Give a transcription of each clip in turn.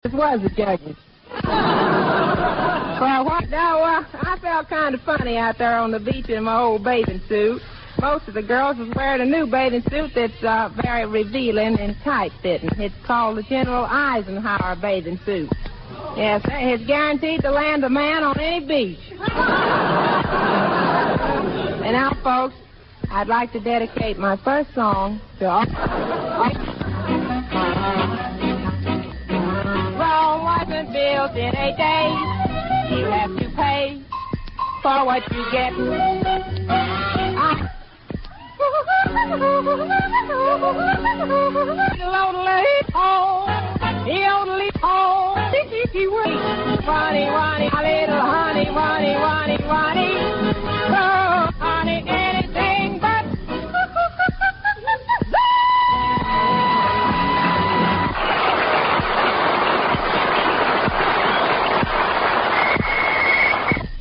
It was the judges. Well, I felt kind of funny out there on the beach in my old bathing suit. Most of the girls was wearing a new bathing suit that's very revealing and tight-fitting. It's called the General Eisenhower bathing suit. Yes, sir. It's guaranteed to land a man on any beach. And now, folks, I'd like to dedicate my first song to all... Rome wasn't built in 8 days. You have to pay for what you get. Ronnie, Ronnie, a little honey, Ronnie, Ronnie, Ronnie. Oh, honey, anything but.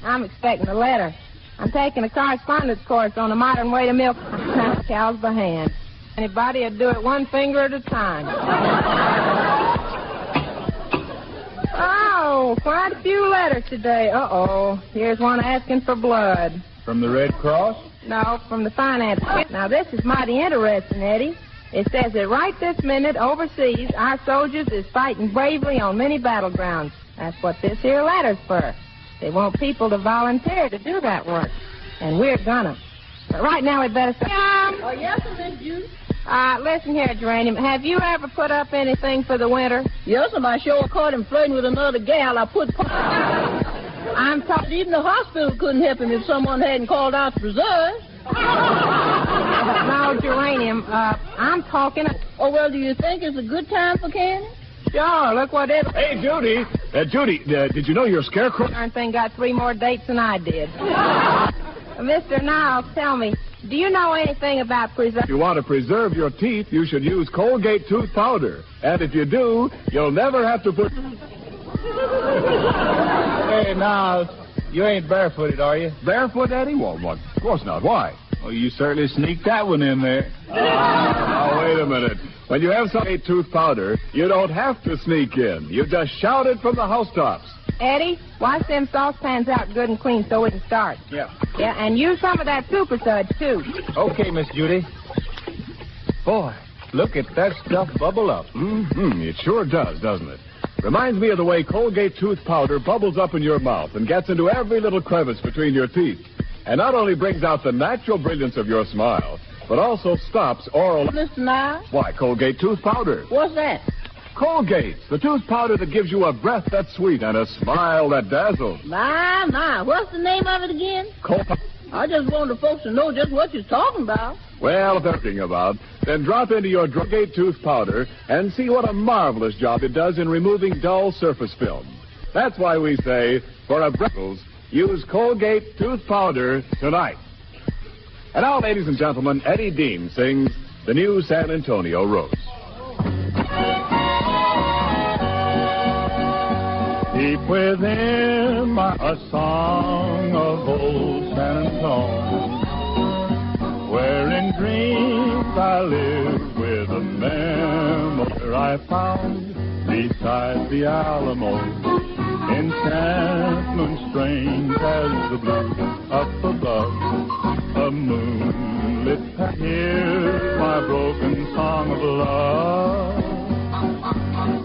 I'm expecting a letter. I'm taking a correspondence course on the modern way to milk cows by hand. Anybody would do it one finger at a time. Oh, quite a few letters today. Uh-oh. Here's one asking for blood. From the Red Cross? No, from the finance. Now, this is mighty interesting, Eddie. It says that right this minute, overseas, our soldiers is fighting bravely on many battlegrounds. That's what this here letter's for. They want people to volunteer to do that work. And we're gonna. But right now, we'd better say... Oh, yes, Miss Judy. Listen here, Geranium. Have you ever put up anything for the winter? Yes, and I sure caught him flirting with another gal. I put... I'm talking... Even the hospital couldn't help him if someone hadn't called out the preserves. No, Geranium, I'm talking... Oh, well, do you think it's a good time for candy? Sure, look what it... Hey, Judy. Judy, did you know your scarecrow... Darn thing got 3 more dates than I did. Mr. Niles, tell me, do you know anything about If you want to preserve your teeth, you should use Colgate tooth powder. And if you do, you'll never have to put... Hey, Niles, you ain't barefooted, are you? Barefoot, Eddie? Well, of course not. Why? Well, you certainly sneaked that one in there. Now, wait a minute. When you have some Colgate tooth powder, you don't have to sneak in. You just shout it from the housetops. Eddie, wash them saucepans out good and clean so we can start. Yeah. Yeah, and use some of that super suds, too. Okay, Miss Judy. Boy, look at that stuff bubble up. Mm-hmm. It sure does, doesn't it? Reminds me of the way Colgate tooth powder bubbles up in your mouth and gets into every little crevice between your teeth. And not only brings out the natural brilliance of your smile, but also stops oral... Mr. Niles? Why, Colgate tooth powder. What's that? Colgate, the tooth powder that gives you a breath that's sweet and a smile that dazzles. My, what's the name of it again? I just wanted the folks to know just what you're talking about. Well, if they're thinking about, then drop into your Colgate tooth powder and see what a marvelous job it does in removing dull surface film. That's why we say, for a breakfast, use Colgate tooth powder tonight. And now, ladies and gentlemen, Eddie Dean sings the new San Antonio Rose. Deep within a song of old San Antonio, where in dreams I live with a memory I found beside the Alamo, enchantment strange as the blue up above, a moonlit path. Here's my broken song of love.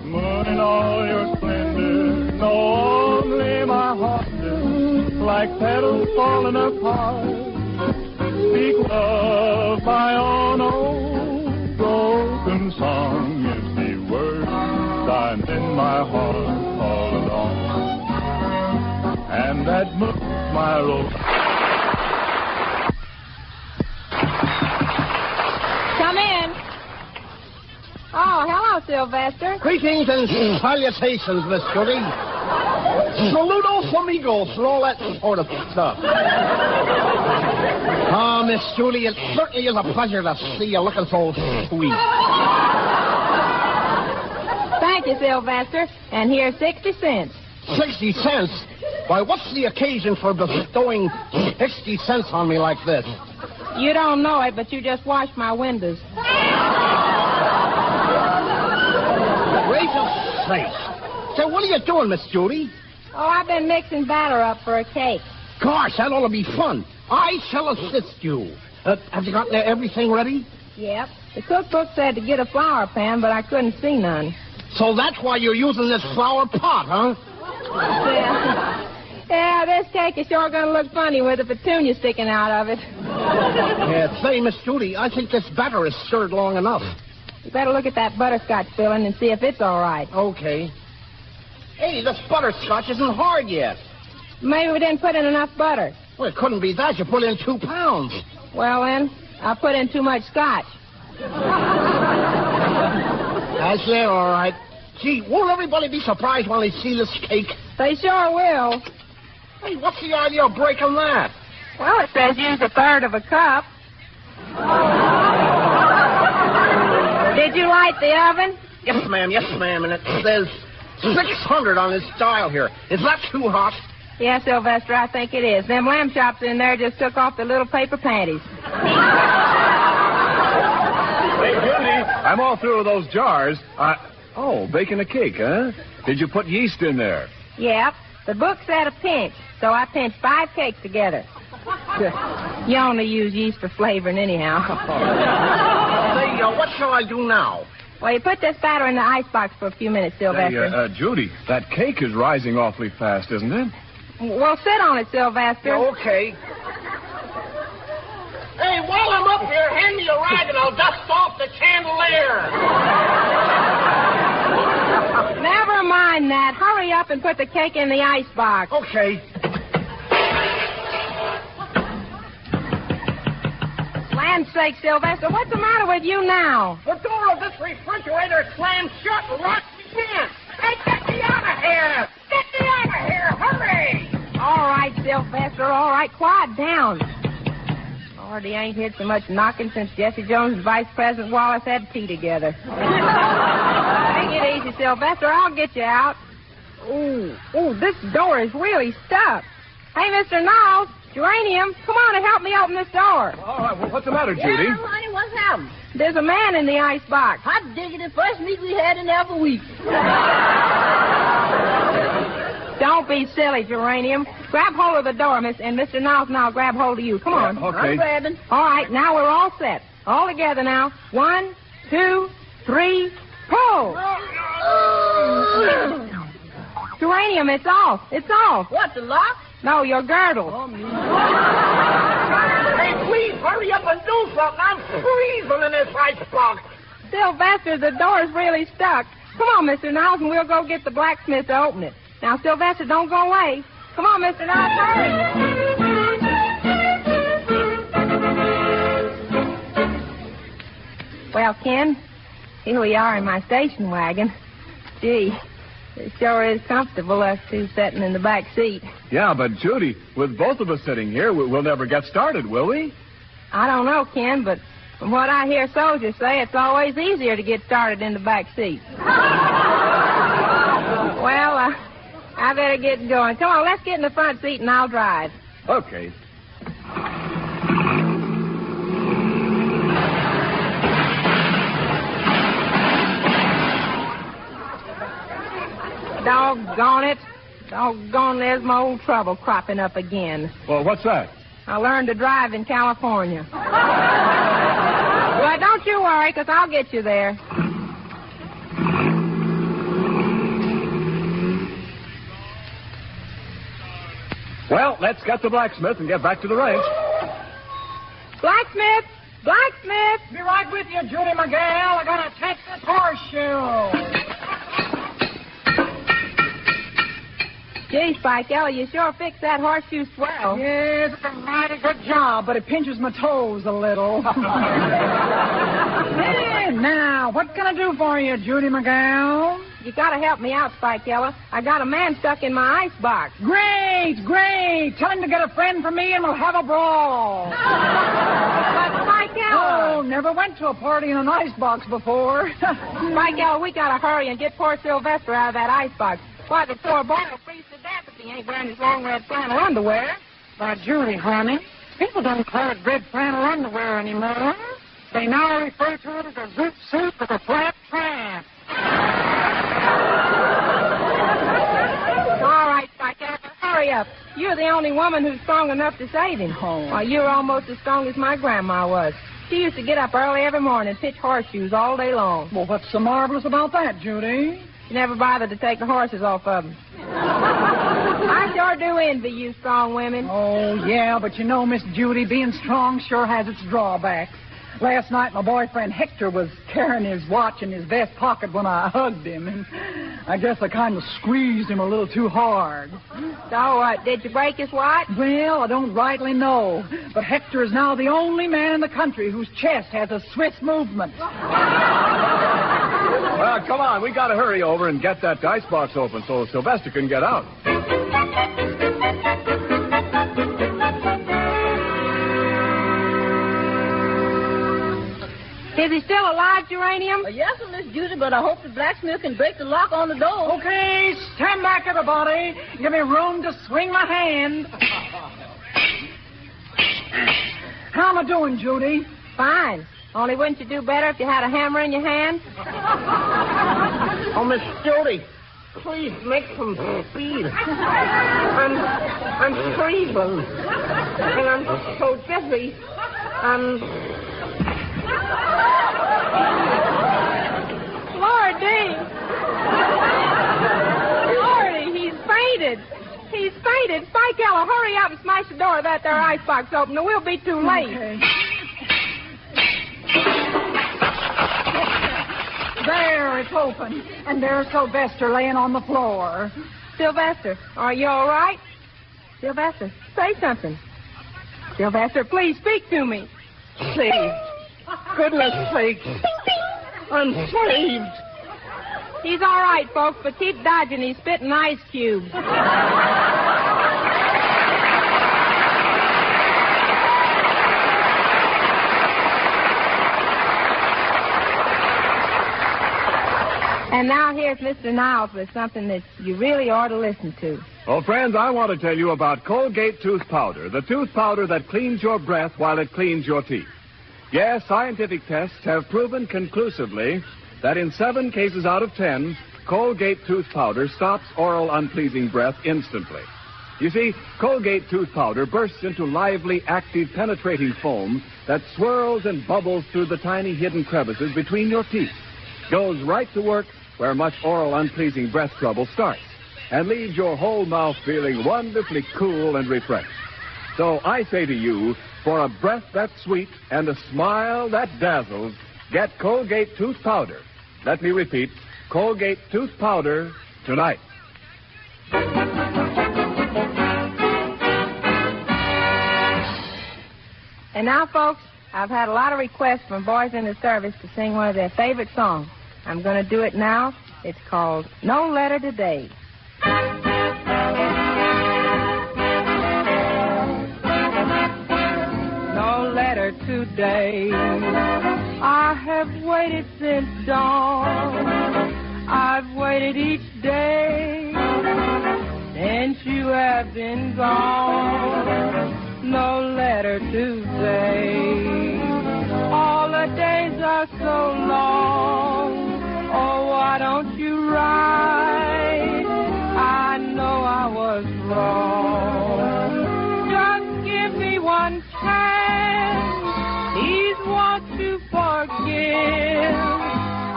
Moon in all your splendor, know only my heart is like petals falling apart. Speak love, my own old broken song is the words I'm in my heart all along. And that moves my road. Come in. Oh, hello, Sylvester. Greetings and salutations, Miss Judy. Saludos, amigos, and all that sort of stuff. Ah, Miss Judy, it certainly is a pleasure to see you looking so sweet. Thank you, Sylvester. And here's 60 cents. 60 cents? Why, what's the occasion for bestowing 60 cents on me like this? You don't know it, but you just washed my windows. Gracious sakes. Say, what are you doing, Miss Judy? Oh, I've been mixing batter up for a cake. Gosh, that ought to be fun. I shall assist you. Have you got everything ready? Yep. The cookbook said to get a flour pan, but I couldn't see none. So that's why you're using this flour pot, huh? Yeah, this cake is sure going to look funny with a petunia sticking out of it. Yeah, say, Miss Judy, I think this batter is stirred long enough. You better look at that butterscotch filling and see if it's all right. Okay. Hey, this butterscotch isn't hard yet. Maybe we didn't put in enough butter. Well, it couldn't be that. You put in 2 pounds. Well, then, I put in too much scotch. That's there, all right. Gee, won't everybody be surprised when they see this cake? They sure will. Hey, what's the idea of breaking that? Well, it says use 1/3 of a cup. Did you light the oven? Yes, ma'am, and it says 600 on this dial here. Is that too hot? Yes, Sylvester, I think it is. Them lamb chops in there just took off the little paper panties. Hey, Judy, I'm all through with those jars. Baking a cake, huh? Did you put yeast in there? Yep. The book said a pinch, so I pinched 5 cakes together. You only use yeast for flavoring anyhow. Say, what shall I do now? Well, you put this batter in the icebox for a few minutes, Sylvester. Hey, Judy, that cake is rising awfully fast, isn't it? Well, sit on it, Sylvester. Yeah, okay. Hey, while I'm up here, hand me a rag and I'll dust off the chandelier. Never mind that. Hurry up and put the cake in the icebox. Okay. Land's sake, Sylvester, what's the matter with you now? The door of this refrigerator slammed shut and locked me in. Hey, get me out of here! Get me out of here! Hurry! All right, Sylvester, all right. Quiet down. Lord, he ain't heard so much knocking since Jesse Jones and Vice President Wallace had tea together. Take it easy, Sylvester. I'll get you out. Ooh, this door is really stuck. Hey, Mr. Niles, Geranium, come on and help me open this door. All right, well, what's the matter, Judy? Yeah, honey, what's happening? There's a man in the icebox. Hot diggity, first meat we had in half a week. Don't be silly, Geranium. Grab hold of the door, Miss, and Mr. Niles and I'll grab hold of you. Come on. Okay. I'm grabbing. All right, now we're all set. All together now. 1, 2, 3, pull. Geranium, it's off. It's off. What, the lock? No, your girdle. Hey, please hurry up and do something. I'm freezing in this icebox. Sylvester, the door's really stuck. Come on, Mr. Niles, and we'll go get the blacksmith to open it. Now, Sylvester, don't go away. Come on, Mr. Niles, hurry. Well, Ken, here we are in my station wagon. Gee, it sure is comfortable, us two sitting in the back seat. Yeah, but, Judy, with both of us sitting here, we'll never get started, will we? I don't know, Ken, but from what I hear soldiers say, it's always easier to get started in the back seat. Well, I better get going. Come on, let's get in the front seat and I'll drive. Okay. Doggone it. Doggone, there's my old trouble cropping up again. Well, what's that? I learned to drive in California. Well, don't you worry, because I'll get you there. Well, let's get the blacksmith and get back to the ranch. Blacksmith! Blacksmith! Be right with you, Judy McGill. I gotta take this horseshoe. Gee, Spike Ella, you sure fixed that horseshoe swell. Yes, it's a mighty good job, but it pinches my toes a little. Hey, now, what can I do for you, Judy McGill? You gotta help me out, Spike Ella. I got a man stuck in my icebox. Great, great. Tell him to get a friend for me and we'll have a brawl. But, Spike Ella... Oh, never went to a party in an icebox before. Spike Ella, we gotta hurry and get poor Sylvester out of that icebox. Why, the poor boy will freeze to death if he ain't wearing his long red flannel underwear. But, Judy, honey, people don't call it red flannel underwear anymore. They now refer to it as a zoot suit with a flat tramp. You're the only woman who's strong enough to save him. Oh. Why, you're almost as strong as my grandma was. She used to get up early every morning and pitch horseshoes all day long. Well, what's so marvelous about that, Judy? She never bothered to take the horses off of them. I sure do envy you strong women. Oh, yeah, but you know, Miss Judy, being strong sure has its drawbacks. Last night, my boyfriend Hector was carrying his watch in his vest pocket when I hugged him, and I guess I kind of squeezed him a little too hard. So, did you break his watch? Well, I don't rightly know, but Hector is now the only man in the country whose chest has a Swiss movement. Well, come on. We got to hurry over and get that dice box open so Sylvester can get out. Is he still alive, Geranium? Yes, sir, Miss Judy, but I hope the blacksmith can break the lock on the door. Okay, stand back, everybody. Give me room to swing my hand. How am I doing, Judy? Fine. Only wouldn't you do better if you had a hammer in your hand? Oh, Miss Judy, please make some speed. I'm freezing. And I'm so dizzy. Lordy, he's fainted. He's fainted. Spike Ella, hurry up and smash the door of that there icebox open, or we'll be too late. Okay. There, it's open. And there's Sylvester laying on the floor. Sylvester, are you all right? Sylvester, say something. Sylvester, please speak to me. Saved. Goodness sakes. I'm saved. He's all right, folks, but keep dodging. He's spitting ice cubes. And now here's Mr. Niles with something that you really ought to listen to. Well, friends, I want to tell you about Colgate tooth powder, the tooth powder that cleans your breath while it cleans your teeth. Yes, scientific tests have proven conclusively that in 7 cases out of 10, Colgate tooth powder stops oral unpleasing breath instantly. You see, Colgate tooth powder bursts into lively, active, penetrating foam that swirls and bubbles through the tiny hidden crevices between your teeth, goes right to work where much oral unpleasing breath trouble starts, and leaves your whole mouth feeling wonderfully cool and refreshed. So I say to you, for a breath that's sweet and a smile that dazzles, get Colgate tooth powder. Let me repeat, Colgate tooth powder tonight. And now, folks, I've had a lot of requests from boys in the service to sing one of their favorite songs. I'm going to do it now. It's called No Letter Today. No letter today. I have waited since dawn. I've waited each day since you have been gone. No letter today. All the days are so long. Oh, why don't you write? I know I was wrong. Just give me one chance. Please won't you forgive?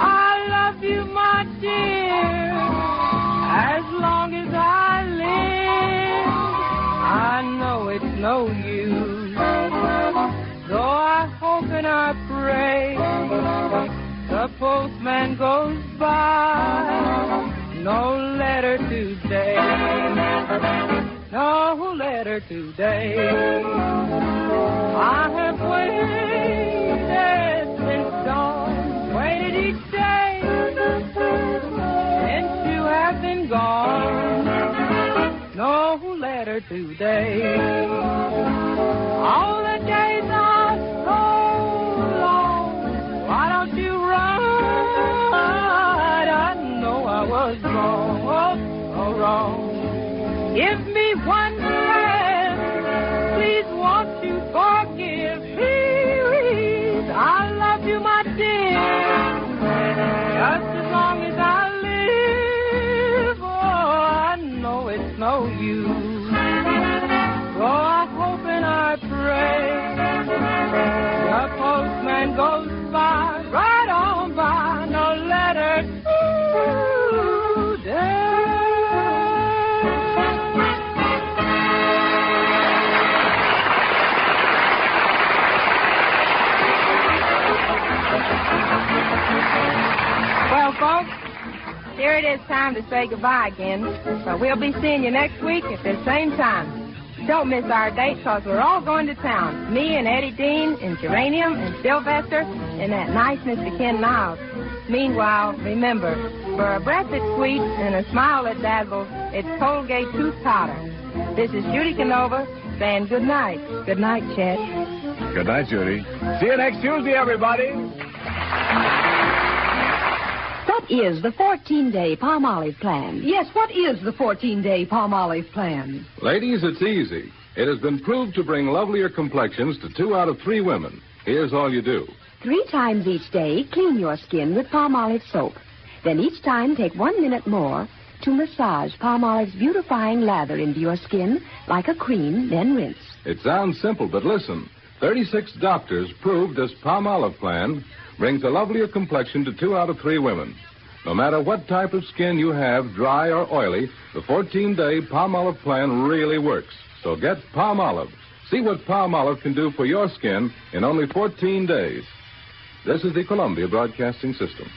I love you, my dear, as long as I live. I know it's no use, though I hope and I pray the postman goes by. No letter today. No letter today. I have waited since dawn, waited each day since you have been gone. No letter today. All the days are so long. Why don't you write? I know I was wrong, oh wrong. Give me one chance. Please won't you forgive? Please, I love you, my dear, just as long as I live. Oh, I know it's no use, time to say goodbye again. But we'll be seeing you next week at the same time. Don't miss our date, because we're all going to town. Me and Eddie Dean and Geranium and Sylvester and that nice Mr. Ken Niles. Meanwhile, remember, for a breath that's sweet and a smile that dazzles, it's Colgate Tooth Powder. This is Judy Canova saying good night. Good night, Chet. Good night, Judy. See you next Tuesday, everybody. What is the 14-day Palmolive plan? Yes, what is the 14-day Palmolive plan? Ladies, it's easy. It has been proved to bring lovelier complexions to 2 out of 3 women. Here's all you do. 3 times each day, clean your skin with Palmolive soap. Then each time, take 1 minute more to massage Palmolive's beautifying lather into your skin like a cream, then rinse. It sounds simple, but listen. 36 doctors proved this Palmolive plan brings a lovelier complexion to 2 out of 3 women. No matter what type of skin you have, dry or oily, the 14-day Palmolive plan really works. So get Palmolive. See what Palmolive can do for your skin in only 14 days. This is the Columbia Broadcasting System.